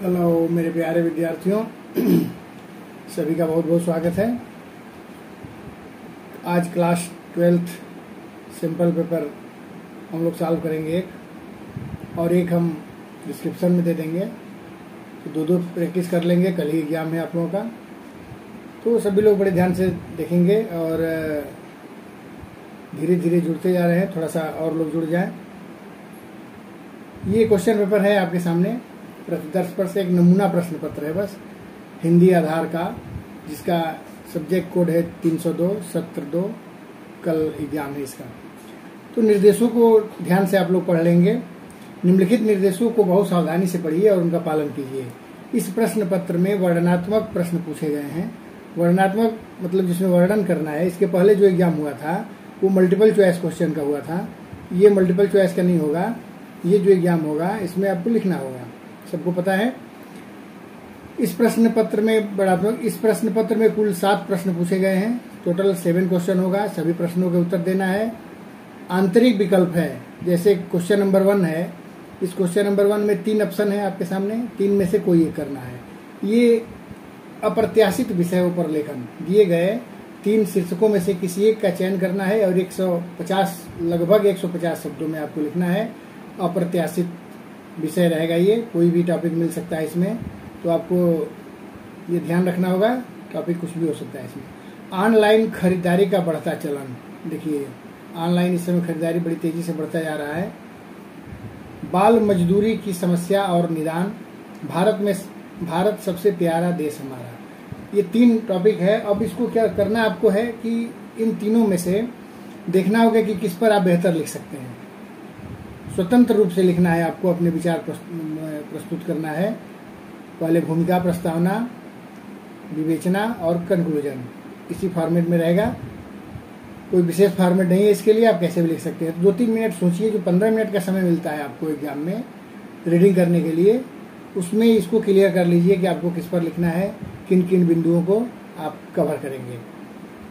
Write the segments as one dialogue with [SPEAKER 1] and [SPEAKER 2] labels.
[SPEAKER 1] Hello मेरे प्यारे विद्यार्थियों, सभी का बहुत बहुत स्वागत है। आज क्लास 12th सिंपल पेपर हम लोग सॉल्व करेंगे एक, और एक हम डिस्क्रिप्शन में दे देंगे। तो दो दो प्रैक्टिस कर लेंगे। कल ही एग्जाम है आप लोगों का, तो सभी लोग बड़े ध्यान से देखेंगे और धीरे धीरे जुड़ते जा रहे हैं। थोड़ा सा और लोग जुड़ जाएं। ये क्वेश्चन पेपर है आपके सामने। प्रतिदर्श पर से एक नमूना प्रश्न पत्र है बस, हिंदी आधार का, जिसका सब्जेक्ट कोड है 302 सत्र 2। कल एग्जाम है इसका। तो निर्देशों को ध्यान से आप लोग पढ़ लेंगे। निम्नलिखित निर्देशों को बहुत सावधानी से पढ़िए और उनका पालन कीजिए। इस प्रश्न पत्र में वर्णनात्मक प्रश्न पूछे गए हैं। वर्णनात्मक मतलब जिसमें वर्णन करना है। इसके पहले जो एग्जाम हुआ था वो मल्टीपल चॉइस क्वेश्चन का हुआ था। ये मल्टीपल चॉइस का नहीं होगा। ये जो एग्जाम होगा इसमें आपको लिखना होगा, सबको पता है। इस प्रश्न पत्र में कुल 7 प्रश्न पूछे गए हैं। टोटल 7 क्वेश्चन होगा। सभी प्रश्नों के उत्तर देना है। आंतरिक विकल्प है, जैसे क्वेश्चन नंबर 1 है। इस क्वेश्चन नंबर 1 में 3 ऑप्शन है आपके सामने, 3 में से कोई एक करना है। ये अप्रत्याशित विषय पर लेखन दिए गए 3 शीर्षकों में से किसी एक का चयन करना है और 150 लगभग 150 शब्दों में आपको लिखना है। अप्रत्याशित विषय रहेगा ये, कोई भी टॉपिक मिल सकता है इसमें, तो आपको ये ध्यान रखना होगा। टॉपिक कुछ भी हो सकता है इसमें। ऑनलाइन खरीदारी का बढ़ता चलन, देखिए ऑनलाइन इस समय खरीदारी बड़ी तेजी से बढ़ता जा रहा है। बाल मजदूरी की समस्या और निदान, भारत सबसे प्यारा देश हमारा। ये 3 टॉपिक है। अब इसको क्या करना आपको है कि इन तीनों में से देखना होगा कि किस पर आप बेहतर लिख सकते हैं। स्वतंत्र रूप से लिखना है आपको, अपने विचार प्रस्तुत करना है। पहले भूमिका, प्रस्तावना, विवेचना और कंक्लूजन, इसी फॉर्मेट में रहेगा। कोई विशेष फॉर्मेट नहीं है इसके लिए, आप कैसे भी लिख सकते हैं। 2-3 मिनट सोचिए। जो 15 मिनट का समय मिलता है आपको एग्जाम में रीडिंग करने के लिए, उसमें इसको क्लियर कर लीजिए कि आपको किस पर लिखना है, किन किन बिंदुओं को आप कवर करेंगे।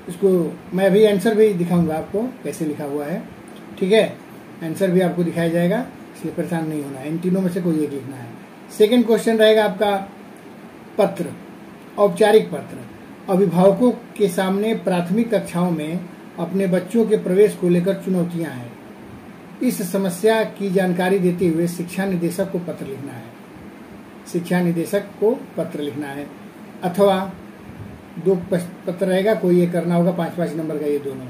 [SPEAKER 1] इसको मैं अभी आंसर भी दिखाऊंगा आपको कैसे लिखा हुआ है, ठीक है। आंसर भी आपको दिखाया जाएगा, इसलिए परेशान नहीं होना है। इन तीनों में से कोई एक लिखना है। सेकंड क्वेश्चन रहेगा आपका पत्र, औपचारिक पत्र। अभिभावकों के सामने प्राथमिक कक्षाओं में अपने बच्चों के प्रवेश को लेकर चुनौतियां हैं। इस समस्या की जानकारी देते हुए शिक्षा निदेशक को पत्र लिखना है। शिक्षा निदेशक को पत्र लिखना है, अथवा 2 पत्र रहेगा, कोई एक करना होगा। 5-5 नंबर का ये दोनों,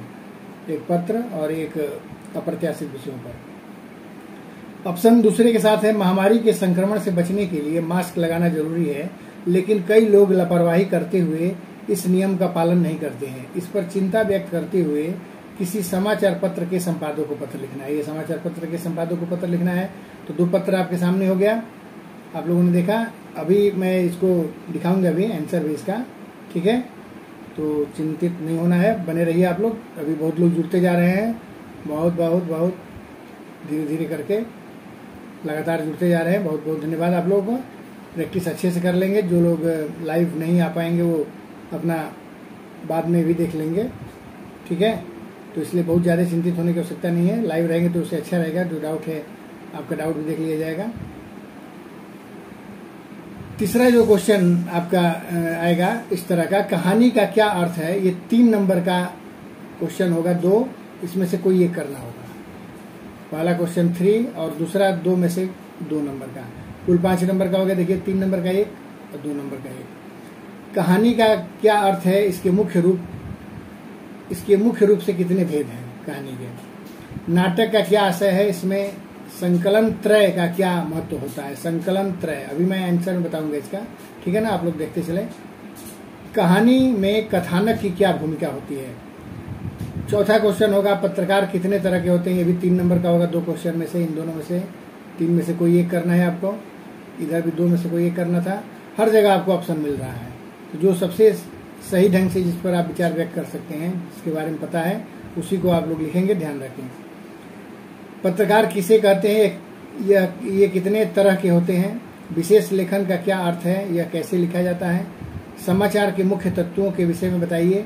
[SPEAKER 1] एक पत्र और एक अप्रत्याशित विषयों पर। ऑप्शन दूसरे के साथ है, महामारी के संक्रमण से बचने के लिए मास्क लगाना जरूरी है, लेकिन कई लोग लापरवाही करते हुए इस नियम का पालन नहीं करते हैं। इस पर चिंता व्यक्त करते हुए किसी समाचार पत्र के संपादक को पत्र लिखना है। ये समाचार पत्र के संपादक को पत्र लिखना है। तो 2 पत्र आपके सामने हो गया, आप लोगों ने देखा। अभी मैं इसको दिखाऊंगा, अभी आंसर भी इसका, ठीक है। तो चिंतित नहीं होना है, बने रहिए आप लोग। अभी बहुत लोग जुड़ते जा रहे हैं, बहुत धीरे धीरे करके लगातार जुड़ते जा रहे हैं। बहुत बहुत धन्यवाद आप लोगों को। प्रैक्टिस अच्छे से कर लेंगे। जो लोग लाइव नहीं आ पाएंगे वो अपना बाद में भी देख लेंगे, ठीक है। तो इसलिए बहुत ज़्यादा चिंतित होने की आवश्यकता नहीं है। लाइव रहेंगे तो उससे अच्छा रहेगा। जो डाउट है आपका डाउट भी देख लिया जाएगा। तीसरा जो क्वेश्चन आपका आएगा इस तरह का, कहानी का क्या अर्थ है। ये 3 नंबर का क्वेश्चन होगा। 2 इसमें से कोई एक करना होगा। पहला क्वेश्चन 3 और दूसरा 2 में से 2 नंबर का। कुल 5 नंबर का हो गया। देखिए 3 नंबर का एक और 2 नंबर का एक। कहानी का क्या अर्थ है, इसके मुख्य रूप से कितने भेद हैं कहानी के। नाटक का क्या आशय है, इसमें संकलन त्रय का क्या महत्व होता है। संकलन त्रय अभी मैं आंसर में बताऊंगा इसका, ठीक है ना। आप लोग देखते चले। कहानी में कथानक की क्या भूमिका होती है। चौथा क्वेश्चन होगा, पत्रकार कितने तरह के होते हैं। ये भी 3 नंबर का होगा। 2 क्वेश्चन में से, इन दोनों में से 3 में से कोई एक करना है आपको। इधर भी 2 में से कोई एक करना था। हर जगह आपको ऑप्शन मिल रहा है। तो जो सबसे सही ढंग से जिस पर आप विचार व्यक्त कर सकते हैं, जिसके बारे में पता है, उसी को आप लोग लिखेंगे। ध्यान रखें। पत्रकार किसे कहते हैं, ये कितने तरह के होते हैं। विशेष लेखन का क्या अर्थ है, यह कैसे लिखा जाता है। समाचार के मुख्य तत्वों के विषय में बताइए।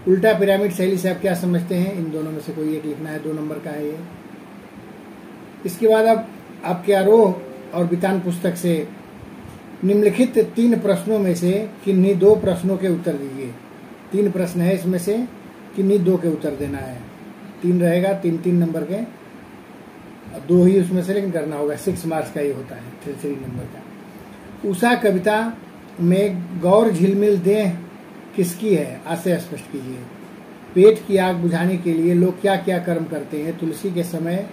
[SPEAKER 1] उल्टा पिरामिड शैली से आप क्या समझते हैं। इन दोनों में से कोई एक लिखना है। 2 नंबर का है ये। इसके बाद अब आपके आरोह और वितान पुस्तक से निम्नलिखित 3 प्रश्नों में से किन्हीं 2 प्रश्नों के उत्तर दीजिए। 3 प्रश्न है, इसमें से किन्हीं 2 के उत्तर देना है। 3 रहेगा, 3 नंबर के, 2 ही उसमें से लेकिन करना होगा। 6 मार्क्स का ये होता है, 3 नंबर का। उषा कविता में गौर झिलमिल देह किसकी है? आशय स्पष्ट कीजिए। पेट की आग बुझाने के लिए लोग क्या क्या कर्म करते हैं? तुलसी के समय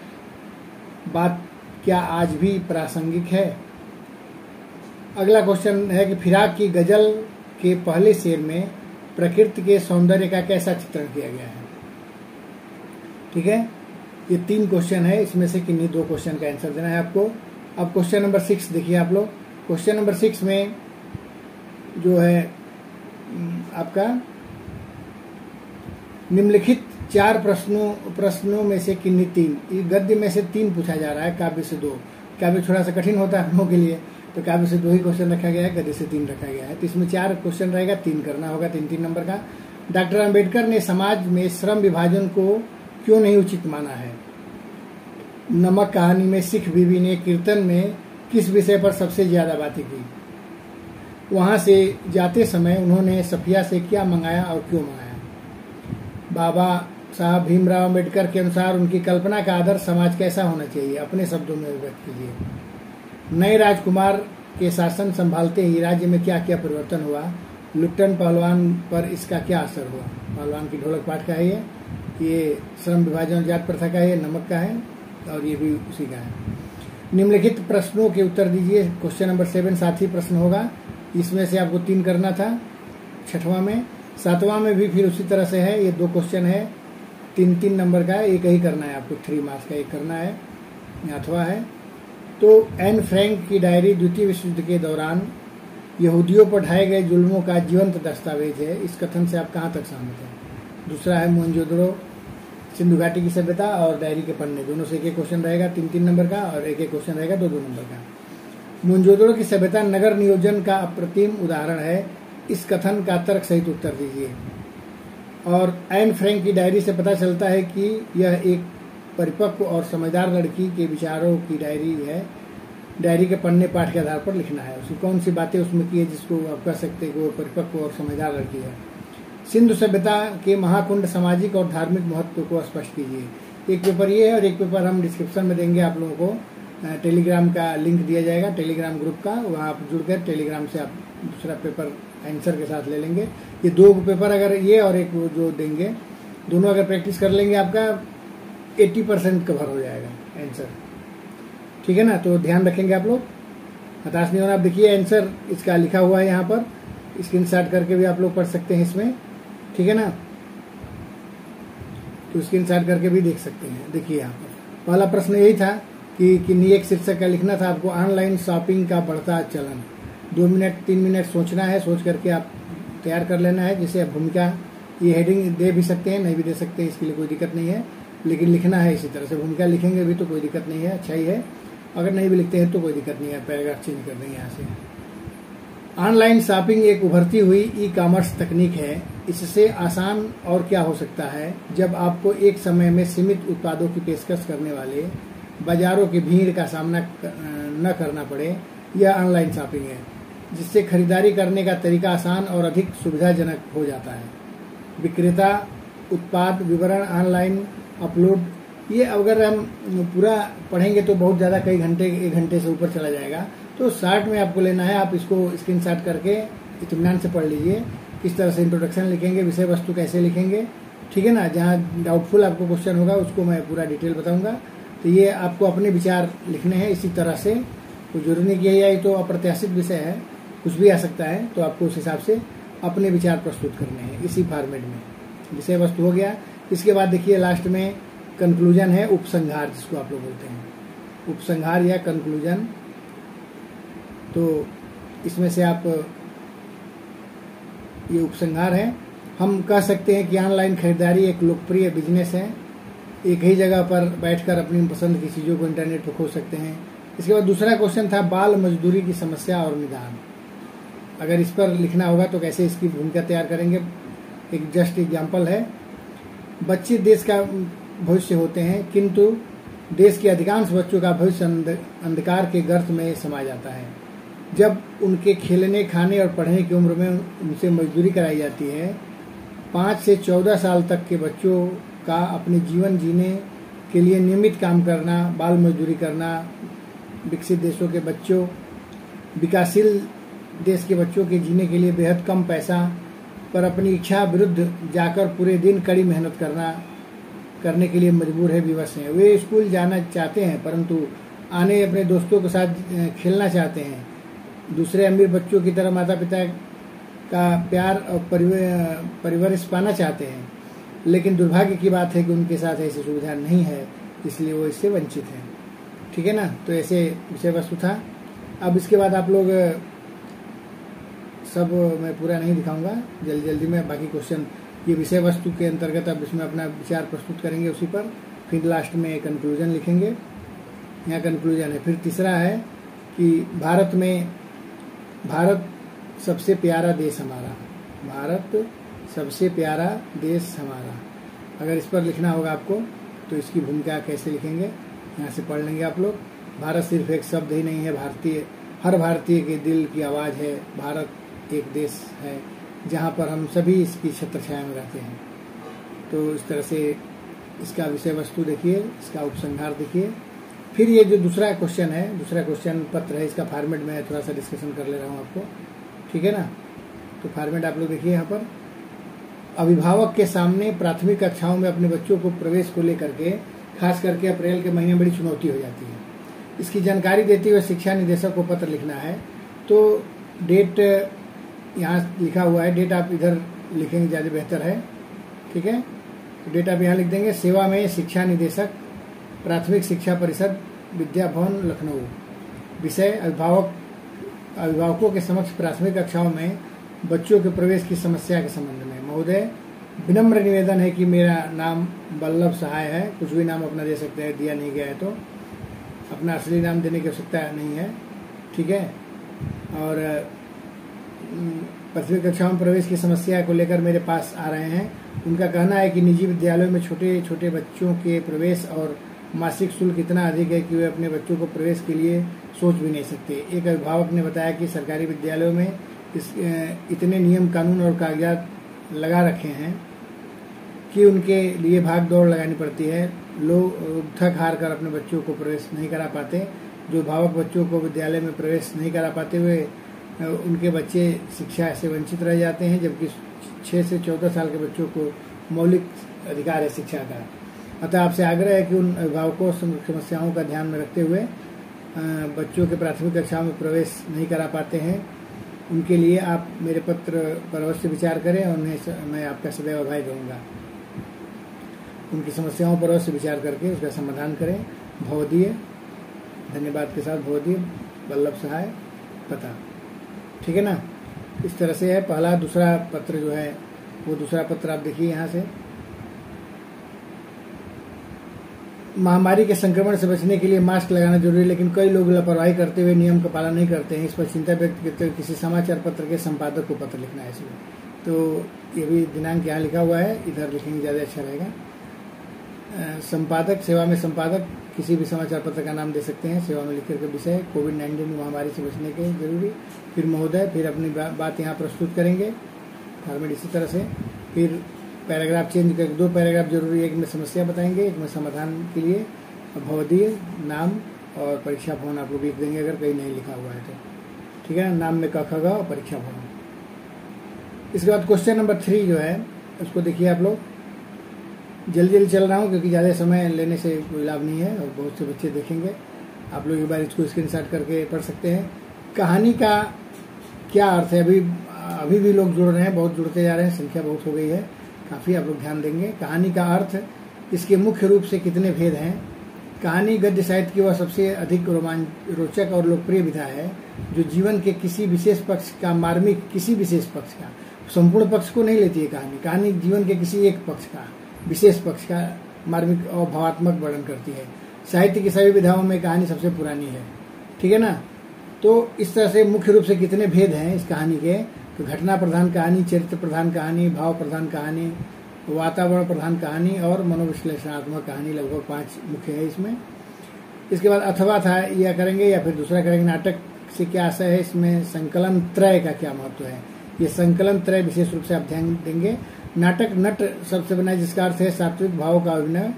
[SPEAKER 1] बात क्या आज भी प्रासंगिक है? अगला क्वेश्चन है कि फिराक की गजल के पहले शेर में प्रकृति के सौंदर्य का कैसा चित्रण किया गया है? ठीक है, ये 3 क्वेश्चन है, इसमें से किन्हीं 2 क्वेश्चन का आंसर देना है आपको। अब क्वेश्चन नंबर 6 देखिए आप लोग। क्वेश्चन नंबर 6 में जो है आपका निम्नलिखित 4 प्रश्नों में से किन्हीं 3, गद्य में से 3 पूछा जा रहा है, काव्य से 2। काव्य थोड़ा सा कठिन होता है हम लोगों के लिए, तो काव्य से 2 ही क्वेश्चन रखा गया है, गद्य से 3 रखा गया है। तो इसमें 4 क्वेश्चन रहेगा, 3 करना होगा, 3 नंबर का। डॉक्टर अंबेडकर ने समाज में श्रम विभाजन को क्यों नहीं उचित माना है? नमक कहानी में सिख बीवी ने कीर्तन में किस विषय पर सबसे ज्यादा बातें की? वहां से जाते समय उन्होंने सफिया से क्या मंगाया और क्यों मंगाया? बाबा साहब भीमराव अंबेडकर के अनुसार उनकी कल्पना का आदर्श समाज कैसा होना चाहिए? अपने शब्दों में व्यक्त कीजिए। नए राजकुमार के शासन संभालते ही राज्य में क्या क्या परिवर्तन हुआ? लुट्टन पहलवान पर इसका क्या असर हुआ? पहलवान की ढोलक पाठ का है ये श्रम विभाजन जात प्रथा का है, नमक का है, और ये भी उसी का है। निम्नलिखित प्रश्नों के उत्तर दीजिए। क्वेश्चन नंबर 7 साथी प्रश्न होगा, इसमें से आपको 3 करना था 6वां में। 7वां में भी फिर उसी तरह से है, ये 2 क्वेश्चन है, 3 नंबर का है, एक ही करना है आपको, 3 मार्क्स का एक करना है, 8वां है। तो एन फ्रैंक की डायरी द्वितीय विश्व युद्ध के दौरान यहूदियों पर ढाए गए जुल्मों का जीवंत दस्तावेज है, इस कथन से आप कहाँ तक सहमत हैं? दूसरा है मोहनजोदड़ो सिंधु घाटी की सभ्यता और डायरी के पन्ने, दोनों से एक क्वेश्चन रहेगा, 3 नंबर का, और एक क्वेश्चन रहेगा 2 नंबर का। मोहनजोदड़ो की सभ्यता नगर नियोजन का अप्रतिम उदाहरण है, इस कथन का तर्क सहित उत्तर दीजिए। और एन फ्रैंक की डायरी से पता चलता है कि यह एक परिपक्व और समझदार लड़की के विचारों की डायरी है, डायरी के पन्ने पाठ के आधार पर लिखना है। उसकी कौन सी बातें उसमें की है जिसको आप कह सकते हैं कि वो परिपक्व और समझदार लड़की है? सिंधु सभ्यता के महाकुंड सामाजिक और धार्मिक महत्व को स्पष्ट कीजिए। एक पेपर ये है और एक पेपर हम डिस्क्रिप्शन में देंगे आप लोगों को, टेलीग्राम का लिंक दिया जाएगा, टेलीग्राम ग्रुप का, वहाँ आप जुड़कर टेलीग्राम से आप दूसरा पेपर आंसर के साथ ले लेंगे। ये 2 पेपर अगर ये और एक जो देंगे, दोनों अगर प्रैक्टिस कर लेंगे आपका 80% कवर हो जाएगा आंसर, ठीक है ना? तो ध्यान रखेंगे आप लोग, हताश नहीं होना। आप देखिए आंसर इसका लिखा हुआ है यहाँ पर, स्क्रीनशॉट करके भी आप लोग पढ़ सकते हैं इसमें, ठीक है ना? तो स्क्रीनशॉट करके भी देख सकते हैं। देखिए यहाँ पर पहला प्रश्न यही था कि किन्हीं एक शीर्षक का लिखना था आपको, ऑनलाइन शॉपिंग का बढ़ता चलन। 2 मिनट 3 मिनट सोचना है, सोच करके आप तैयार कर लेना है, जिसे आप भूमिका ये हेडिंग दे भी सकते हैं, नहीं भी दे सकते हैं, इसके लिए कोई दिक्कत नहीं है, लेकिन लिखना है इसी तरह से। भूमिका लिखेंगे भी तो कोई दिक्कत नहीं है, अच्छा ही है। अगर नहीं भी लिखते हैं तो कोई दिक्कत नहीं है, पैराग्राफ चेंज कर देंगे यहाँ से। ऑनलाइन शॉपिंग एक उभरती हुई ई-कॉमर्स तकनीक है, इससे आसान और क्या हो सकता है जब आपको एक समय में सीमित उत्पादों की पेशकश करने वाले बाजारों की भीड़ का सामना न करना पड़े। यह ऑनलाइन शॉपिंग है, जिससे खरीदारी करने का तरीका आसान और अधिक सुविधाजनक हो जाता है। विक्रेता उत्पाद विवरण ऑनलाइन अपलोड, ये अगर हम पूरा पढ़ेंगे तो बहुत ज़्यादा, कई घंटे, 1 घंटे से ऊपर चला जाएगा। तो शॉर्ट में आपको लेना है, आप इसको स्क्रीनशॉट करके इत्मीनान से पढ़ लीजिए, किस तरह से इंट्रोडक्शन लिखेंगे, विषय वस्तु कैसे लिखेंगे, ठीक है ना? जहाँ डाउटफुल आपको क्वेश्चन होगा उसको मैं पूरा डिटेल बताऊंगा। तो ये आपको अपने विचार लिखने हैं इसी तरह से, कोई जरूरी नहीं कि यही आई तो अप्रत्याशित विषय है, कुछ भी आ सकता है, तो आपको उस हिसाब से अपने विचार प्रस्तुत करने हैं इसी फॉर्मेट में। विषय वस्तु हो गया, इसके बाद देखिए लास्ट में कंक्लूजन है, उपसंहार जिसको आप लोग बोलते हैं, उपसंहार या कंक्लूजन। तो इसमें से आप ये उपसंहार है। हम कह सकते हैं कि ऑनलाइन खरीदारी एक लोकप्रिय बिजनेस है, एक ही जगह पर बैठकर अपनी पसंद की चीज़ों को इंटरनेट पर खोज सकते हैं। इसके बाद दूसरा क्वेश्चन था बाल मजदूरी की समस्या और निदान। अगर इस पर लिखना होगा तो कैसे इसकी भूमिका तैयार करेंगे, एक जस्ट एग्जाम्पल है। बच्चे देश का भविष्य होते हैं, किंतु देश के अधिकांश बच्चों का भविष्य अंधकार के गर्त में समा जाता है। जब उनके खेलने, खाने और पढ़ने की उम्र में उनसे मजदूरी कराई जाती है। 5 से 14 साल तक के बच्चों का अपने जीवन जीने के लिए नियमित काम करना, बाल मजदूरी करना, विकसित देशों के बच्चों, विकासशील देश के बच्चों के जीने के लिए बेहद कम पैसा पर अपनी इच्छा विरुद्ध जाकर पूरे दिन कड़ी मेहनत करने के लिए मजबूर है, विवश हैं। वे स्कूल जाना चाहते हैं परंतु आने अपने दोस्तों के साथ खेलना चाहते हैं। दूसरे अमीर बच्चों की तरह माता पिता का प्यार और परिवरिश पाना चाहते हैं, लेकिन दुर्भाग्य की बात है कि उनके साथ ऐसी सुविधा नहीं है, इसलिए वो इससे वंचित हैं। ठीक है ना। तो ऐसे विषय वस्तु था। अब इसके बाद आप लोग सब मैं पूरा नहीं दिखाऊंगा, जल्दी में बाकी क्वेश्चन ये विषय वस्तु के अंतर्गत अब इसमें अपना विचार प्रस्तुत करेंगे उसी पर, फिर लास्ट में कंक्लूजन लिखेंगे। यहाँ कंक्लूजन है। फिर तीसरा है कि भारत सबसे प्यारा देश हमारा, भारत सबसे प्यारा देश हमारा। अगर इस पर लिखना होगा आपको तो इसकी भूमिका कैसे लिखेंगे यहाँ से पढ़ लेंगे आप लोग। भारत सिर्फ एक शब्द ही नहीं है, हर भारतीय के दिल की आवाज़ है। भारत एक देश है जहाँ पर हम सभी इसकी छत्रछाया में रहते हैं। तो इस तरह से इसका विषय वस्तु देखिए, इसका उपसंहार देखिए। फिर ये जो दूसरा क्वेश्चन है, दूसरा क्वेश्चन पत्र है, इसका फॉर्मेट में थोड़ा सा डिस्कशन कर ले रहा हूँ आपको। ठीक है ना। तो फॉर्मेट आप लोग देखिए यहाँ पर। अभिभावक के सामने प्राथमिक कक्षाओं में अपने बच्चों को प्रवेश को लेकर के खास करके अप्रैल के महीने में बड़ी चुनौती हो जाती है। इसकी जानकारी देते हुए शिक्षा निदेशक को पत्र लिखना है। तो डेट यहाँ लिखा हुआ है, डेट आप इधर लिखेंगे ज़्यादा बेहतर है। ठीक है। तो डेट आप यहाँ लिख देंगे। सेवा में शिक्षा निदेशक, प्राथमिक शिक्षा परिषद, विद्या भवन, लखनऊ। विषय अभिभावकों के समक्ष प्राथमिक कक्षाओं में बच्चों के प्रवेश की समस्या के संबंध में। महोदय, विनम्र निवेदन है कि मेरा नाम वल्लभ सहाय है। कुछ भी नाम अपना दे सकते हैं, दिया नहीं गया है तो अपना असली नाम देने की आवश्यकता नहीं है। ठीक है। और प्राथमिक कक्षाओं में प्रवेश की समस्या को लेकर मेरे पास आ रहे हैं। उनका कहना है कि निजी विद्यालयों में छोटे छोटे बच्चों के प्रवेश और मासिक शुल्क इतना अधिक है कि वे अपने बच्चों को प्रवेश के लिए सोच भी नहीं सकते। एक अभिभावक ने बताया कि सरकारी विद्यालयों में इतने नियम, कानून और कागजात लगा रखे हैं कि उनके लिए भाग दौड़ लगानी पड़ती है। लोग थक हार कर अपने बच्चों को प्रवेश नहीं करा पाते। जो अभिभावक बच्चों को विद्यालय में प्रवेश नहीं करा पाते हुए उनके बच्चे शिक्षा से वंचित रह जाते हैं, जबकि 6 से 14 साल के बच्चों को मौलिक अधिकार है शिक्षा का। अतः आपसे आग्रह है कि उन अभिभावकों समस्याओं का ध्यान में रखते हुए बच्चों के प्राथमिक कक्षाओं में प्रवेश नहीं करा पाते हैं, उनके लिए आप मेरे पत्र पर अवश्य विचार करें और उन्हें मैं आपका सदैव आभारी रहूँगा। उनकी समस्याओं पर अवश्य विचार करके उसका समाधान करें। भवदीय, धन्यवाद के साथ भवदीय वल्लभ सहाय, पता। ठीक है ना। इस तरह से है पहला। दूसरा पत्र जो है वो दूसरा पत्र आप देखिए यहाँ से। महामारी के संक्रमण से बचने के लिए मास्क लगाना जरूरी है, लेकिन कई लोग लापरवाही करते हुए नियम का पालन नहीं करते हैं। इस पर चिंता व्यक्त करते हुए किसी समाचार पत्र के संपादक को पत्र लिखना है इसमें। तो ये भी दिनांक यहाँ लिखा हुआ है, इधर लिखेंगे ज़्यादा अच्छा रहेगा। संपादक, सेवा में संपादक, किसी भी समाचार पत्र का नाम दे सकते हैं। सेवा में लिख करके विषय कोविड-19 महामारी से बचने के जरूरी। फिर महोदय, फिर अपनी बात यहाँ प्रस्तुत करेंगे फॉर्मेट इसी तरह से। फिर पैराग्राफ चेंज कर 2 पैराग्राफ जरूरी, एक में समस्या बताएंगे, एक में समाधान के लिए भवदीय, नाम और परीक्षा भवन आप लोग लिख देंगे अगर कहीं नहीं लिखा हुआ है तो। ठीक है। नाम में क, ख, ग और परीक्षा भवन। इसके बाद क्वेश्चन नंबर 3 जो है उसको देखिए आप लोग। जल्दी चल रहा हूँ क्योंकि ज़्यादा समय लेने से कोई लाभ नहीं है और बहुत से बच्चे देखेंगे। आप लोग एक बार इसको स्क्रीनशॉट करके पढ़ सकते हैं। कहानी का क्या अर्थ है? अभी भी लोग जुड़ रहे हैं, बहुत जुड़ते जा रहे हैं, संख्या बहुत हो गई है काफ़ी। आप लोग ध्यान देंगे। कहानी का अर्थ, इसके मुख्य रूप से कितने भेद हैं? कहानी गद्य साहित्य की वह सबसे अधिक रोचक और लोकप्रिय विधा है जो जीवन के किसी विशेष पक्ष का, मार्मिक किसी विशेष पक्ष का, संपूर्ण पक्ष को नहीं लेती है कहानी। कहानी जीवन के किसी एक पक्ष का, विशेष पक्ष का मार्मिक और भावात्मक वर्णन करती है। साहित्य की सभी विधाओं में कहानी सबसे पुरानी है। ठीक है ना। तो इस तरह से मुख्य रूप से कितने भेद हैं इस कहानी के? तो घटना प्रधान कहानी, चरित्र प्रधान कहानी, भाव प्रधान कहानी, वातावरण प्रधान कहानी और मनोविश्लेषणात्मक कहानी, लगभग 5 मुख्य है इसमें। इसके बाद अथवा था या करेंगे या फिर दूसरा करेंगे। नाटक से क्या आशय है, इसमें संकलन त्रय का क्या महत्व है, ये संकलन त्रय विशेष रूप से आप ध्यान देंगे। नाटक नट शब्द से बना है, जिसका अर्थ है सात्विक भाव का अभिनय।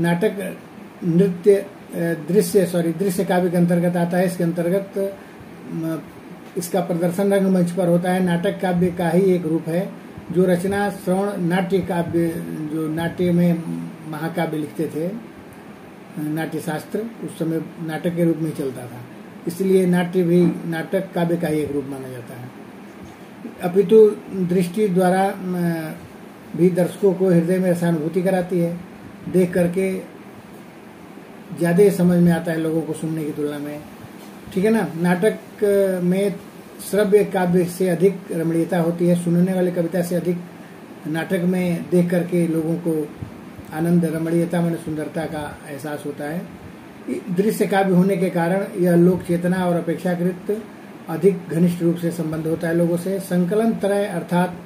[SPEAKER 1] नाटक नृत्य दृश्य काव्य के अंतर्गत आता है। इसके अंतर्गत इसका प्रदर्शन रंगमंच पर होता है। नाटक काव्य का ही एक रूप है जो रचना श्रवण नाट्य काव्य, जो नाट्य में महाकाव्य लिखते थे, नाट्य शास्त्र उस समय नाटक के रूप में चलता था, इसलिए नाट्य भी नाटक काव्य का ही एक रूप माना जाता है। अपितु दृष्टि द्वारा भी दर्शकों को हृदय में रसानुभूति कराती है, देख करके ज्यादा समझ में आता है लोगों को सुनने की तुलना में, ठीक है ना। नाटक में श्रव्य काव्य से अधिक रमणीयता होती है, सुनने वाली कविता से अधिक नाटक में देख करके लोगों को आनंद, रमणीयता माने सुंदरता का एहसास होता है। दृश्य काव्य होने के कारण यह लोक चेतना और अपेक्षाकृत अधिक घनिष्ठ रूप से संबंध होता है लोगों से। संकलन त्रय अर्थात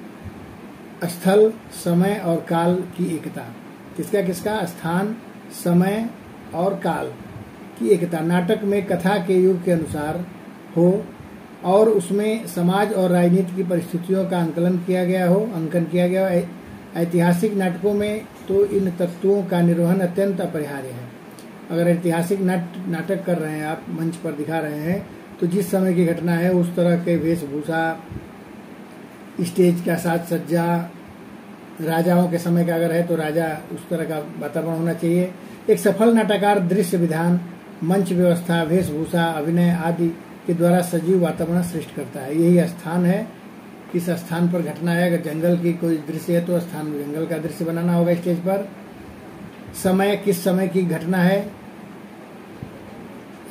[SPEAKER 1] स्थल, समय और काल की एकता, किसका स्थान, समय और काल की एकता नाटक में कथा के युग के अनुसार हो और उसमें समाज और राजनीति की परिस्थितियों का अंकन किया गया हो। ऐतिहासिक नाटकों में तो इन तत्वों का निर्वहन अत्यंत अपरिहार्य है। अगर ऐतिहासिक नाटक कर रहे हैं आप, मंच पर दिखा रहे हैं, तो जिस समय की घटना है उस तरह के वेशभूषा, स्टेज का साज सज्जा, राजाओं के समय का अगर है तो राजा उस तरह का वातावरण होना चाहिए। एक सफल नाटककार दृश्य विधान, मंच व्यवस्था, वेशभूषा, अभिनय आदि के द्वारा सजीव वातावरण सृष्टि करता है। यही स्थान है, किस स्थान पर घटना है। अगर जंगल की कोई दृश्य है तो स्थान में जंगल का दृश्य बनाना होगा स्टेज पर। समय, किस समय की घटना है,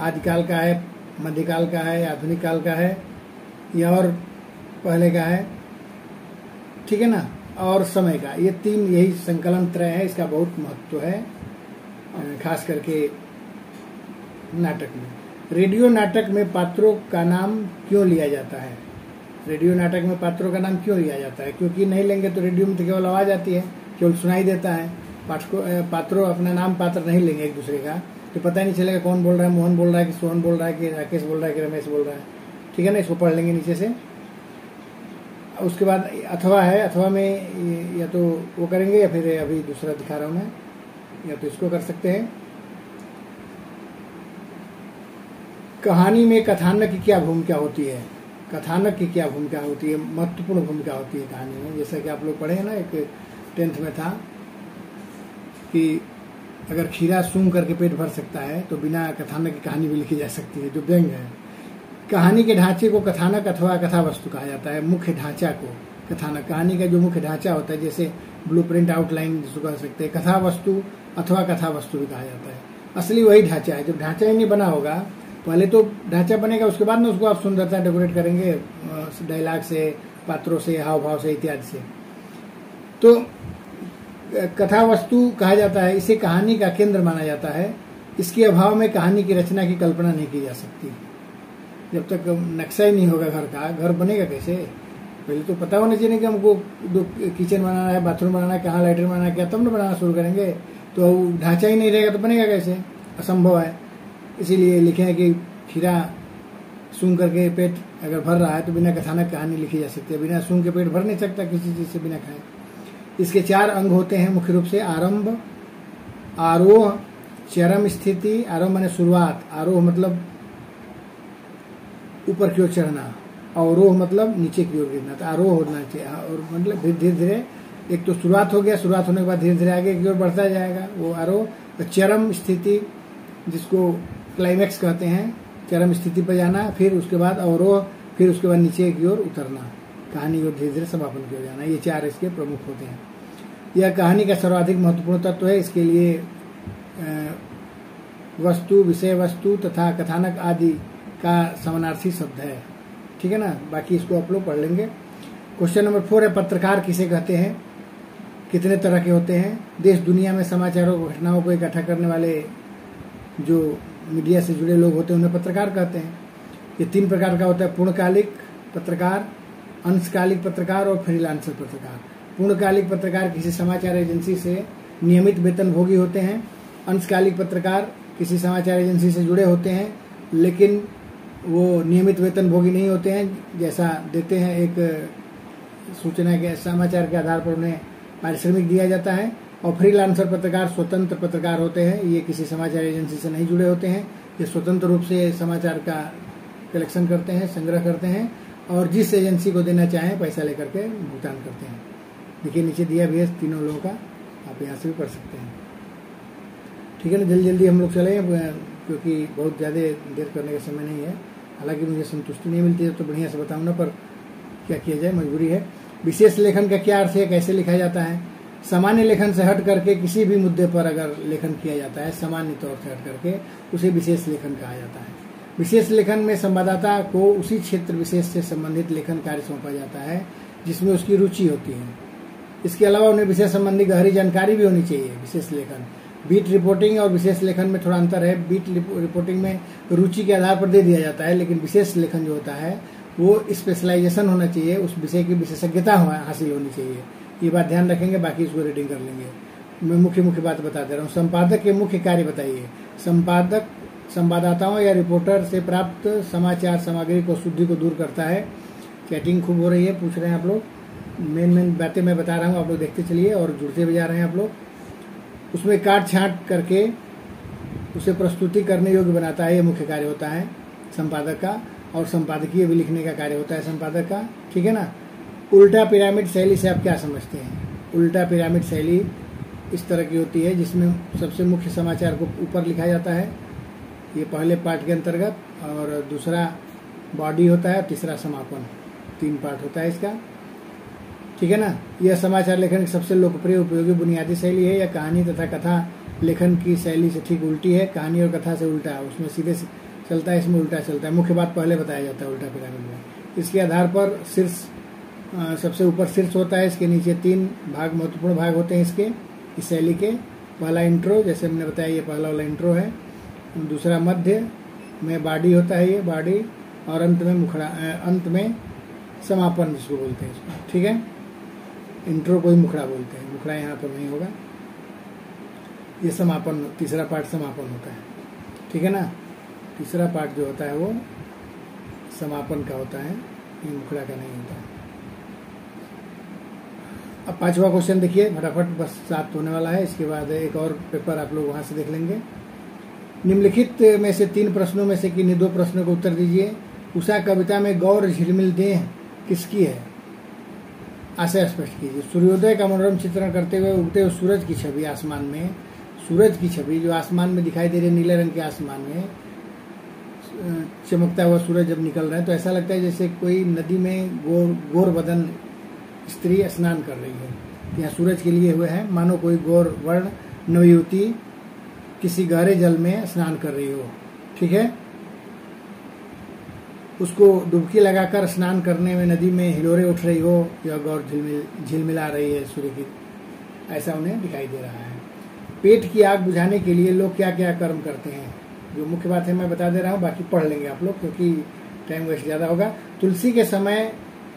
[SPEAKER 1] आदिकाल का है, मध्यकाल का है, आधुनिक काल का है या और पहले का है, ठीक है ना, और समय का। ये तीन, यही संकलन त्रय है, इसका बहुत महत्व है खास करके नाटक में। रेडियो नाटक में पात्रों का नाम क्यों लिया जाता है? रेडियो नाटक में पात्रों का नाम क्यों लिया जाता है? क्योंकि नहीं लेंगे तो रेडियो में तो केवल आवाज आती है, केवल सुनाई देता है। पात्रों अपना नाम पात्र नहीं लेंगे एक दूसरे का, तो पता नहीं चलेगा कौन बोल रहा है, मोहन बोल रहा है कि सोहन बोल रहा है कि राकेश बोल रहा है कि रमेश बोल रहा है, ठीक है ना। इसको पढ़ लेंगे नीचे से। उसके बाद अथवा है, अथवा में या तो वो करेंगे या फिर अभी दूसरा दिखा रहा हूं मैं, या तो इसको कर सकते हैं। कहानी में कथानक की क्या भूमिका होती है? कथानक की क्या भूमिका होती है? महत्वपूर्ण भूमिका होती है कहानी में। जैसा कि आप लोग पढ़े हैं ना, एक 10th में था कि अगर खीरा सूंघ करके पेट भर सकता है तो बिना कथानक की कहानी भी लिखी जा सकती है, जो व्यंग है। कहानी के ढांचे को कथानक अथवा कथा वस्तु कहा जाता है। मुख्य ढांचा को कथानक, कहानी का जो मुख्य ढांचा होता है, जैसे ब्लूप्रिंट, आउटलाइन जिसको कह सकते हैं, कथा वस्तु अथवा कथा वस्तु भी कहा जाता है। असली वही ढांचा है। जब ढांचा ही नहीं बना होगा, पहले तो ढांचा बनेगा, उसके बाद में उसको आप सुंदरता डेकोरेट करेंगे डायलॉग से, पात्रों से, हाव भाव से इत्यादि से। तो कथा वस्तु कहा जाता है, इसे कहानी का केंद्र माना जाता है। इसके अभाव में कहानी की रचना की कल्पना नहीं की जा सकती। जब तक नक्शा ही नहीं होगा घर का, घर बनेगा कैसे? पहले तो पता होना चाहिए कि हमको दो किचन बनाना है, बाथरूम बनाना है, कहाँ लैट्रिन बनाना है, क्या, तब न बनाना शुरू करेंगे। तो ढांचा ही नहीं रहेगा तो बनेगा कैसे? असंभव है। इसीलिए लिखे हैं कि खीरा सूंघ करके पेट अगर भर रहा है तो बिना कथानक कहानी लिखी जा सकती है। बिना सूंघ के पेट भर नहीं सकता किसी चीज से बिना खाए। इसके 4 अंग होते हैं मुख्य रूप से। आरंभ, आरोह, चरम स्थिति। आरोह माने शुरुआत, आरोह मतलब ऊपर की ओर चढ़ना, अवरोह मतलब नीचे की ओर गिरना। तो आरोह होना चाहिए, और मतलब धीरे धीरे, एक तो शुरुआत हो गया, शुरुआत होने के बाद धीरे धीरे आगे की ओर बढ़ता जाएगा, वो आरोह। चरम स्थिति जिसको क्लाइमैक्स कहते हैं, चरम स्थिति पर जाना, फिर उसके बाद अवरोह, फिर उसके बाद नीचे की ओर उतरना, कहानी को धीरे धीरे समापन की ओर जाना। ये 4 इसके प्रमुख होते हैं। यह कहानी का सर्वाधिक महत्वपूर्ण तत्व है। इसके लिए वस्तु, विषय वस्तु तथा कथानक आदि का समानार्थी शब्द है, ठीक है ना। बाकी इसको आप लोग पढ़ लेंगे। क्वेश्चन नंबर 4 है, पत्रकार किसे कहते हैं? कितने तरह के होते हैं? देश दुनिया में समाचारों को, घटनाओं को इकट्ठा करने वाले जो मीडिया से जुड़े लोग होते हैं उन्हें पत्रकार कहते हैं। ये 3 प्रकार का होता है, पूर्णकालिक पत्रकार, अंशकालिक पत्रकार और फ्रीलांसर पत्रकार। पूर्णकालिक पत्रकार किसी समाचार एजेंसी से नियमित वेतनभोगी होते हैं। अंशकालिक पत्रकार किसी समाचार एजेंसी से जुड़े होते हैं लेकिन वो नियमित वेतन भोगी नहीं होते हैं, जैसा देते हैं एक सूचना के समाचार के आधार पर उन्हें पारिश्रमिक दिया जाता है। और फ्रीलांसर पत्रकार स्वतंत्र पत्रकार होते हैं, ये किसी समाचार एजेंसी से नहीं जुड़े होते हैं, ये स्वतंत्र रूप से समाचार का कलेक्शन करते हैं, संग्रह करते हैं और जिस एजेंसी को देना चाहें पैसा लेकर के भुगतान करते हैं। देखिए नीचे दिया भी है तीनों लोगों का, आप यहाँ से भी पढ़ सकते हैं। ठीक है ना, जल्दी जल्दी हम लोग चले क्योंकि बहुत ज़्यादा देर करने का समय नहीं है। हालांकि मुझे संतुष्टि नहीं मिलती है तो बढ़िया से बताऊँ ना, पर क्या किया जाए, मजबूरी है। विशेष लेखन का क्या अर्थ है, कैसे लिखा जाता है? सामान्य लेखन से हट करके किसी भी मुद्दे पर अगर लेखन किया जाता है, सामान्य तौर से हट करके, उसे विशेष लेखन कहा जाता है। विशेष लेखन में संवाददाता को उसी क्षेत्र विशेष से संबंधित लेखन कार्य सौंपा जाता है जिसमें उसकी रुचि होती है। इसके अलावा उन्हें विषय संबंधी गहरी जानकारी भी होनी चाहिए। विशेष लेखन, बीट रिपोर्टिंग और विशेष लेखन में थोड़ा अंतर है। बीट रिपोर्टिंग में रुचि के आधार पर दे दिया जाता है, लेकिन विशेष लेखन जो होता है वो स्पेशलाइजेशन होना चाहिए, उस विषय की विशेषज्ञता हासिल होनी चाहिए। ये बात ध्यान रखेंगे, बाकी इसको रीडिंग कर लेंगे। मैं मुख्य बात बता दे रहा हूँ। संपादक के मुख्य कार्य बताइए। संपादक संवाददाताओं या रिपोर्टर से प्राप्त समाचार सामग्री को शुद्धि को दूर करता है। चैटिंग खूब हो रही है, पूछ रहे हैं आप लोग। मेन बातें मैं बता रहा हूँ, आप लोग देखते चलिए और जुड़ते भी जा रहे हैं आप लोग। उसमें काट छांट करके उसे प्रस्तुति करने योग्य बनाता है, ये मुख्य कार्य होता है संपादक का। और संपादकीय भी लिखने का कार्य होता है संपादक का। ठीक है ना। उल्टा पिरामिड शैली से आप क्या समझते हैं? उल्टा पिरामिड शैली इस तरह की होती है जिसमें सबसे मुख्य समाचार को ऊपर लिखा जाता है, ये पहले पार्ट के अंतर्गत, और दूसरा बॉडी होता है, तीसरा समापन। 3 पार्ट होता है इसका। ठीक है ना। यह समाचार लेखन की सबसे लोकप्रिय उपयोगी बुनियादी शैली है। यह कहानी तथा कथा लेखन की शैली से ठीक उल्टी है। कहानी और कथा से उल्टा है, उसमें सीधे चलता है, इसमें उल्टा चलता है। मुख्य बात पहले बताया जाता है उल्टा पिरामिड में। इसके आधार पर शीर्ष, सबसे ऊपर शीर्ष होता है, इसके नीचे 3 भाग, महत्वपूर्ण भाग होते हैं इसके, इस शैली के। पहला इंट्रो, जैसे हमने बताया ये पहला वाला इंट्रो है। दूसरा मध्य में बॉडी होता है, ये बॉडी, और अंत में मुखड़ा, अंत में समापन जिसको बोलते हैं इसको। ठीक है। इंट्रो को ही मुखड़ा बोलते हैं, मुखड़ा यहाँ पर नहीं होगा। ये समापन, तीसरा पार्ट समापन होता है। ठीक है ना। तीसरा पार्ट जो होता है वो समापन का होता है, ये मुखड़ा का नहीं होता है। अब 5वां क्वेश्चन देखिए फटाफट, बस 7 होने वाला है। इसके बाद एक और पेपर आप लोग वहां से देख लेंगे। निम्नलिखित में से 3 प्रश्नों में से किन्हीं 2 प्रश्नों को उत्तर दीजिए। उषा कविता में गौर झिलमिल देह किसकी है? आशय स्पष्ट कीजिए। सूर्योदय का मनोरम चित्रण करते हुए उगते हुए सूरज की छवि आसमान में, सूरज की छवि जो आसमान में दिखाई दे रही है, नीले रंग के आसमान में चमकता हुआ सूरज जब निकल रहा है तो ऐसा लगता है जैसे कोई नदी में गोर बदन स्त्री स्नान कर रही है। यहाँ सूरज के लिए हुए हैं, मानो कोई गौर वर्ण नवयुवती किसी गहरे जल में स्नान कर रही हो। ठीक है। उसको डुबकी लगाकर स्नान करने में नदी में हिलोरे उठ रही हो या गौर झिलमिला रही है सूर्य की, ऐसा उन्हें दिखाई दे रहा है। पेट की आग बुझाने के लिए लोग क्या क्या कर्म करते हैं? जो मुख्य बात है मैं बता दे रहा हूँ, बाकी पढ़ लेंगे आप लोग क्योंकि टाइम वेस्ट ज्यादा होगा। तुलसी के समय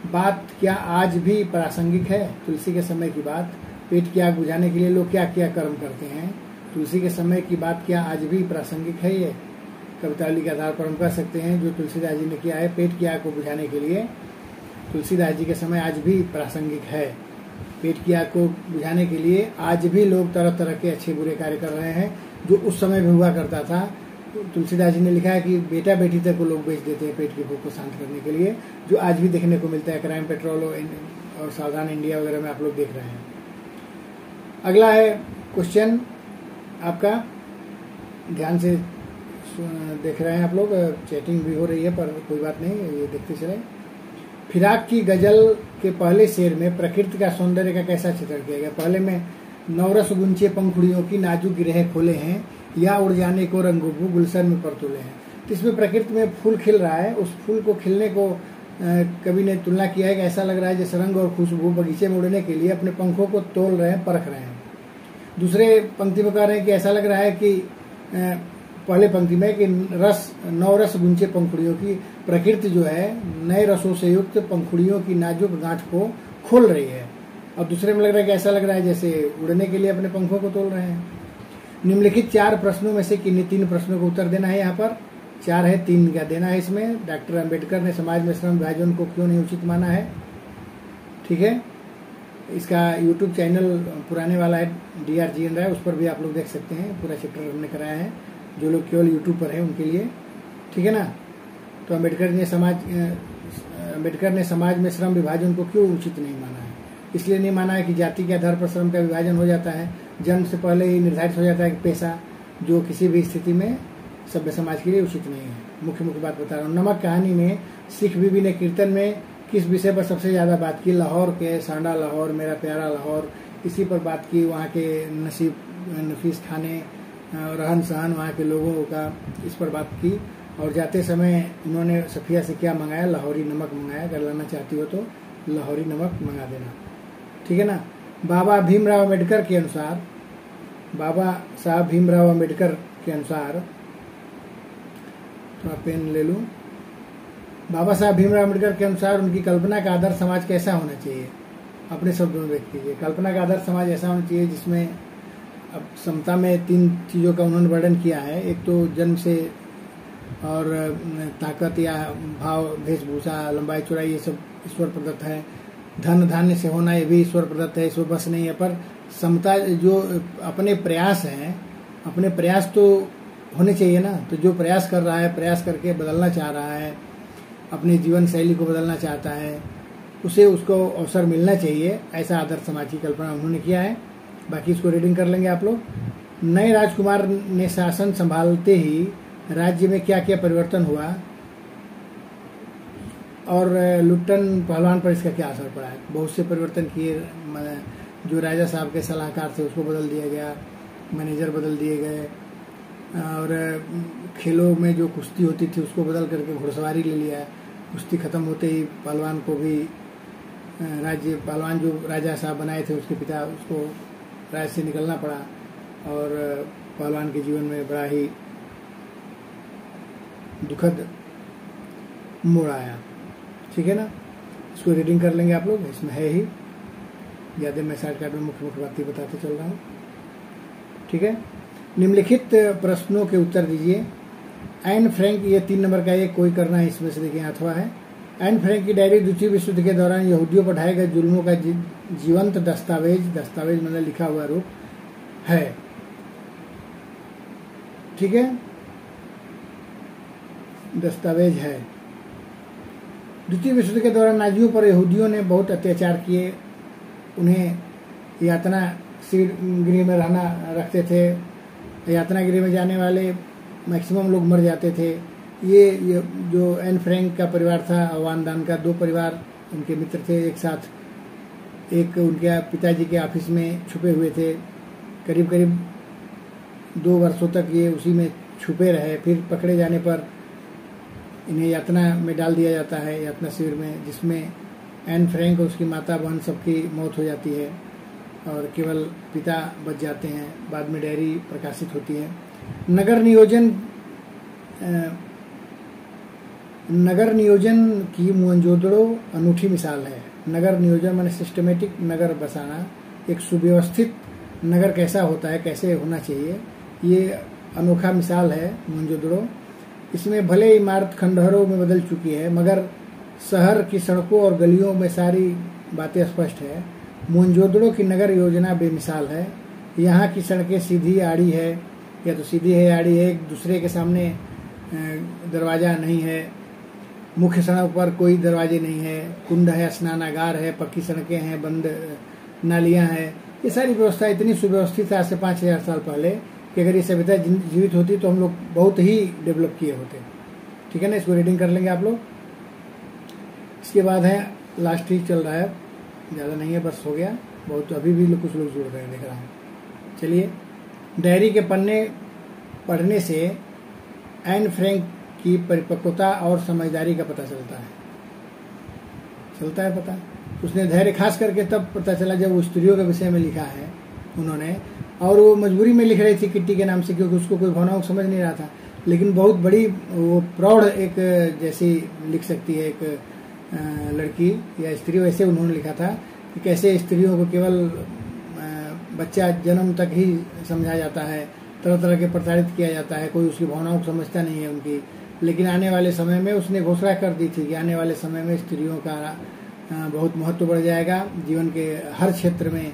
[SPEAKER 1] बात क्या आज भी प्रासंगिक है? तुलसी के समय की बात, पेट की आग बुझाने के लिए लोग क्या क्या कर्म करते हैं? तुलसी के समय की बात क्या आज भी प्रासंगिक है? ये कवितावली के आधार पर हम कह सकते हैं जो तुलसीदास जी ने किया है पेट की आग को बुझाने के लिए, तुलसीदास जी के समय आज भी प्रासंगिक है। पेट की आग को बुझाने के लिए आज भी लोग तरह तरह के अच्छे बुरे कार्य कर रहे हैं जो उस समय भी हुआ करता था। तुलसीदास जी ने लिखा है कि बेटा बेटी तक को लोग बेच देते हैं पेट की भूख को शांत करने के लिए, जो आज भी देखने को मिलता है। क्राइम पेट्रोल और सावधान इंडिया वगैरह में आप लोग देख रहे हैं। अगला है क्वेश्चन आपका, ध्यान से देख रहे हैं आप लोग, चैटिंग भी हो रही है पर कोई बात नहीं, ये देखते चले। फिराक की गजल के पहले शेर में प्रकृति का सौंदर्य का कैसा चित्रण किया गया? पहले में नवरस गुंचे पंखुड़ियों की नाजुक गिरह खोले हैं, या उड़ जाने को रंगोबू गुलशन में परतुले हैं। तो इसमें प्रकृति में फूल खिल रहा है, उस फूल को खिलने को कवि ने तुलना किया है कि ऐसा लग रहा है जैसे रंग और खुशबू बगीचे में उड़ने के लिए अपने पंखों को तोल रहे हैं, परख रहे हैं। दूसरे पंक्ति में कह रहे हैं कि ऐसा लग रहा है कि पहले पंक्ति में कि नौ रस गुंचे पंखुड़ियों की, प्रकृति जो है नए रसों से युक्त पंखुड़ियों की नाजुक गांठ को खोल रही है। और दूसरे में लग रहा है कि ऐसा लग रहा है जैसे उड़ने के लिए अपने पंखों को तोल रहे हैं। निम्नलिखित 4 प्रश्नों में से किन्हीं 3 प्रश्नों को उत्तर देना है यहाँ पर। 4 है, 3 क्या देना है इसमें। डॉक्टर अंबेडकर ने समाज में श्रम विभाजन को क्यों नहीं उचित माना है, ठीक है। इसका यूट्यूब चैनल पुराने वाला है, DRGN राय, उस पर भी आप लोग देख सकते हैं, पूरा चैप्टर हमने कराया है, जो लोग केवल यूट्यूब पर है उनके लिए, ठीक है ना। तो अंबेडकर ने समाज में श्रम विभाजन को क्यों उचित नहीं माना है? इसलिए नहीं माना है कि जाति के आधार पर श्रम का विभाजन हो जाता है, जन्म से पहले ही निर्धारित हो जाता है कि पेशा, जो किसी भी स्थिति में सभ्य समाज के लिए उचित नहीं है। मुख्य बात बता रहा हूँ। नमक कहानी में सिख बीबी ने कीर्तन में किस विषय पर सबसे ज्यादा बात की? लाहौर के सांडा लाहौर, मेरा प्यारा लाहौर, इसी पर बात की। वहाँ के नफीस खाने, रहन सहन, वहाँ के लोगों का, इस पर बात की। और जाते समय उन्होंने सफिया से क्या मंगाया? लाहौरी नमक मंगाया। अगर लाना चाहती हो तो लाहौरी नमक मंगा देना, ठीक है ना। बाबा भीमराव अम्बेडकर के अनुसार, बाबा साहब भीमराव अम्बेडकर के अनुसार, थोड़ा पेन ले लूं। बाबा साहब भीमराव अम्बेडकर के अनुसार उनकी कल्पना का आदर्श समाज कैसा होना चाहिए? अपने शब्दों में व्यक्त कीजिए। कल्पना का आदर्श समाज ऐसा होना चाहिए जिसमें अब समता में 3 चीजों का उन्होंने वर्णन किया है। एक तो जन्म से और ताकत या भाव, वेशभूषा, लंबाई चौड़ाई, ये सब ईश्वर प्रदत्त है। धन धान्य से होना, ये भी ईश्वर प्रदत्त है, ईश्वर बस नहीं है। पर समता, जो अपने प्रयास हैं, अपने प्रयास तो होने चाहिए ना। तो जो प्रयास कर रहा है, प्रयास करके बदलना चाह रहा है, अपनी जीवन शैली को बदलना चाहता है, उसे उसको अवसर मिलना चाहिए। ऐसा आदर्श समाज की कल्पना उन्होंने किया है। बाकी इसको रीडिंग कर लेंगे आप लोग। नए राजकुमार ने शासन संभालते ही राज्य में क्या क्या परिवर्तन हुआ और लुट्टन पहलवान पर इसका क्या असर पड़ा है? बहुत से परिवर्तन किए। जो राजा साहब के सलाहकार थे उसको बदल दिया गया, मैनेजर बदल दिए गए, और खेलों में जो कुश्ती होती थी उसको बदल करके घुड़सवारी ले लिया। कुश्ती खत्म होते ही पहलवान को भी पहलवान जो राजा साहब बनाए थे उसके पिता, उसको राज्य से निकलना पड़ा और पहलवान के जीवन में बड़ा ही दुखद मोड़ आया, ठीक है ना। इसको रीडिंग कर लेंगे आप लोग, इसमें है ही ज्यादा, मैं शॉर्टकट में मुख्य बातें बताते चल रहा हूँ, ठीक है। निम्नलिखित प्रश्नों के उत्तर दीजिए। एन फ्रैंक, ये 3 नंबर का एक कोई करना है, इसमें से देखिए अथवा है। एन फ्रैंक की डायरी द्वितीय विश्व युद्ध के दौरान यहूदियों पर ढाए गए जुल्मों का जीवंत दस्तावेज, दस्तावेज मतलब लिखा हुआ रूप है, ठीक है, दस्तावेज है। द्वितीय विश्व युद्ध के दौरान नाजियों पर यहूदियों ने बहुत अत्याचार किए। उन्हें यातना गृह में रहना रखते थे। यातना गृह में जाने वाले मैक्सिमम लोग मर जाते थे। ये जो एन फ्रैंक का परिवार था, वान दान का, 2 परिवार उनके मित्र थे एक साथ। एक उनके पिताजी के ऑफिस में छुपे हुए थे। करीब करीब 2 वर्षों तक ये उसी में छुपे रहे। फिर पकड़े जाने पर इन्हें यातना में डाल दिया जाता है, यातना शिविर में, जिसमें एन फ्रैंक और उसकी माता बहन सबकी मौत हो जाती है और केवल पिता बच जाते हैं। बाद में डायरी प्रकाशित होती है। नगर नियोजन की मोहनजोदड़ो अनूठी मिसाल है। नगर नियोजन माने सिस्टमेटिक नगर बसाना, एक सुव्यवस्थित नगर कैसा होता है, कैसे होना चाहिए, ये अनोखा मिसाल है मोहनजोदड़ो। इसमें भले इमारत खंडहरों में बदल चुकी है, मगर शहर की सड़कों और गलियों में सारी बातें स्पष्ट है। मोहनजोदड़ो की नगर योजना बेमिसाल है। यहाँ की सड़कें सीधी आड़ी है, या तो सीधी है आड़ी है, एक दूसरे के सामने दरवाजा नहीं है, मुख्य सड़क पर कोई दरवाजे नहीं है, कुंड है, स्नानागार है, पक्की सड़कें हैं, बंद नालियां हैं। ये सारी व्यवस्था इतनी सुव्यवस्थित है आज से 5000 साल पहले कि अगर ये सभ्यता जीवित होती तो हम लोग बहुत ही डेवलप किए होते, ठीक है ना। इसको रीडिंग कर लेंगे आप लोग। इसके बाद है लास्ट ही चल रहा है, ज़्यादा नहीं है, बस हो गया बहुत। अभी भी कुछ लोग जुड़ रहे हैं, देख रहा हूँ। चलिए, डायरी के पन्ने पढ़ने से एन फ्रैंक की परिपक्वता और समझदारी का पता चलता है पता। उसने धैर्य खास करके तब पता चला जब वो स्त्रियों के विषय में लिखा है उन्होंने, और वो मजबूरी में लिख रही थी किट्टी के नाम से, क्योंकि उसको कोई भावनाओं समझ नहीं रहा था। लेकिन बहुत बड़ी वो प्रौढ़ एक जैसी लिख सकती है एक लड़की या स्त्री, वैसे उन्होंने लिखा था कि कैसे स्त्रियों को केवल बच्चा जन्म तक ही समझा जाता है, तरह तरह के प्रताड़ित किया जाता है, कोई उसकी भावनाओं को समझता नहीं है उनकी, लेकिन आने वाले समय में उसने घोषणा कर दी थी कि आने वाले समय में स्त्रियों का बहुत महत्व बढ़ जाएगा, जीवन के हर क्षेत्र में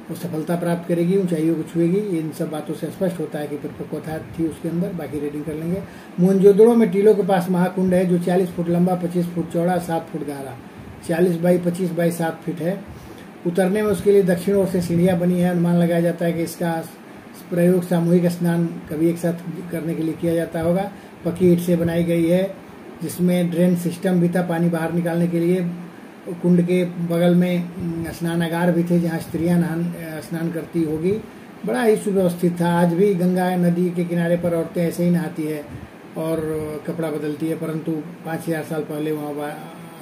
[SPEAKER 1] वो सफलता प्राप्त करेगी, ऊंचाइयों को छुएगी। इन सब बातों से स्पष्ट होता है कि परिपक्वता थी उसके अंदर। बाकी रीडिंग कर लेंगे। मोहनजोदड़ो में टीलों के पास महाकुंड है जो 40 फुट लंबा, 25 फुट चौड़ा, 7 फुट गहरा, 40 बाई 25 बाई 7 फीट है। उतरने में उसके लिए दक्षिण ओर से सीढ़ियां बनी है। अनुमान लगाया जाता है कि इसका प्रयोग सामूहिक स्नान कभी एक साथ करने के लिए किया जाता होगा। पक्की ईंट से बनाई गई है जिसमें ड्रेन सिस्टम भी था पानी बाहर निकालने के लिए। कुंड के बगल में स्नानागार भी थे जहां स्त्रियां स्नान करती होगी। बड़ा ही सुव्यवस्थित था। आज भी गंगा नदी के किनारे पर औरतें ऐसे ही नहाती है और कपड़ा बदलती है, परंतु 5000 साल पहले वहाँ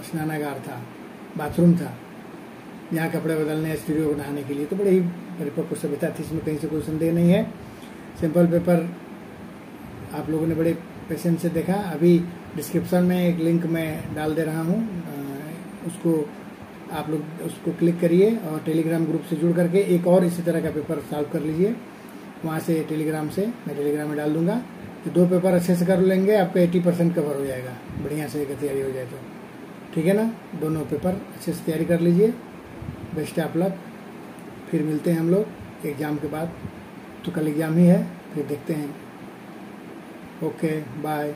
[SPEAKER 1] स्नानागार था, बाथरूम था जहाँ कपड़े बदलने स्त्रियों को नहाने के लिए। तो बड़ी ही परिपक्व सभ्यता थी, इसमें कहीं से कोई संदेह नहीं है। सिंपल पेपर आप लोगों ने बड़े पेशेंस से देखा। अभी डिस्क्रिप्शन में एक लिंक मैं डाल दे रहा हूँ, उसको आप लोग उसको क्लिक करिए और टेलीग्राम ग्रुप से जुड़ करके एक और इसी तरह का पेपर सॉल्व कर लीजिए। वहाँ से टेलीग्राम से मैं टेलीग्राम में डाल दूंगा। तो 2 पेपर अच्छे से कर लेंगे, आपका 80% कवर हो जाएगा, बढ़िया से तैयारी हो जाए तो। ठीक है ना, दोनों पेपर अच्छे से तैयारी कर लीजिए। Best of luck. फिर मिलते हैं हम लोग एग्ज़ाम के बाद। तो कल एग्ज़ाम ही है, फिर देखते हैं। Okay, bye.